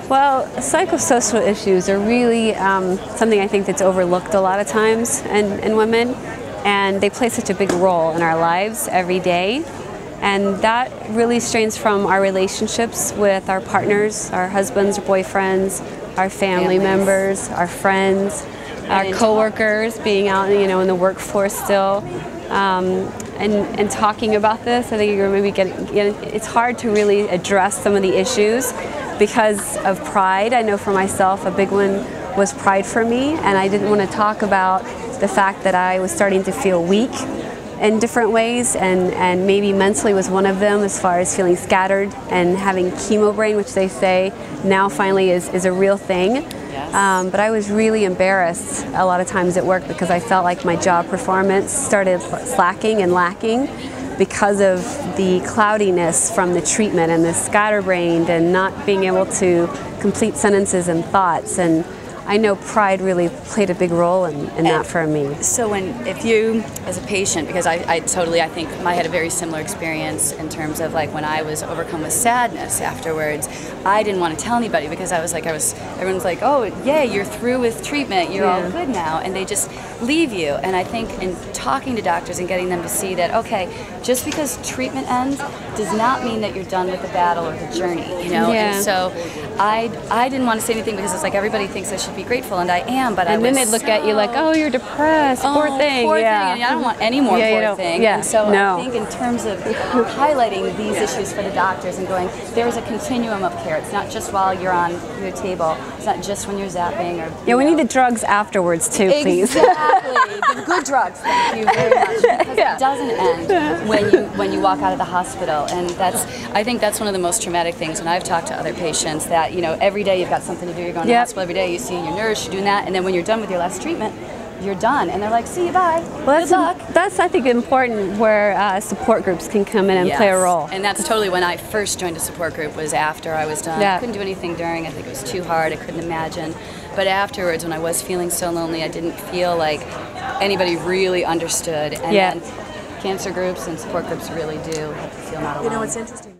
Well, psychosocial issues are really something I think that's overlooked a lot of times in women, and they play such a big role in our lives every day. And that really strains from our relationships with our partners, our husbands or boyfriends, our family members, our friends, our coworkers, being out, in the workforce still. And talking about this, I think you're maybe it's hard to really address some of the issues because of pride. I know for myself, a big one was pride for me, and I didn't want to talk about the fact that I was starting to feel weak in different ways, and maybe mentally was one of them, as far as feeling scattered and having chemo brain, which they say now finally is a real thing. Yes. But I was really embarrassed a lot of times at work because I felt like my job performance started slacking and lacking because of the cloudiness from the treatment and the scatterbrained and not being able to complete sentences and thoughts. And I know pride really played a big role in that for me. So if you, as a patient, because I think I had a very similar experience in terms of like when I was overcome with sadness afterwards, I didn't want to tell anybody because everyone's like, oh, yay, you're through with treatment, you're all good now, and they just leave you. And I think in talking to doctors and getting them to see that, okay, just because treatment ends does not mean that you're done with the battle or the journey, Yeah. And so I didn't want to say anything because it's like everybody thinks I should be grateful, and I am, but and then they'd look at you like, oh, you're depressed, poor thing. Poor thing, and I don't want any more poor thing. Yeah. And so I think in terms of highlighting these issues for the doctors and going, there's a continuum of care. It's not just while you're on your table. It's not just when you're zapping or. Yeah, we need the drugs afterwards too, please. Exactly, the good drugs. Thank you very much. Because it doesn't end when you walk out of the hospital, and I think that's one of the most traumatic things. When I've talked to other patients, that every day you've got something to do. You're going to the hospital every day. You see your nurse, you're doing that, and then when you're done with your last treatment, you're done, and they're like, see you, bye. Well, good luck. That's I think important, where support groups can come in and play a role. And that's totally when I first joined a support group, was after I was done. I couldn't do anything during. I think it was too hard. I couldn't imagine. But afterwards, when I was feeling so lonely, I didn't feel like anybody really understood. And then cancer groups and support groups really do help you feel not alone. It's interesting.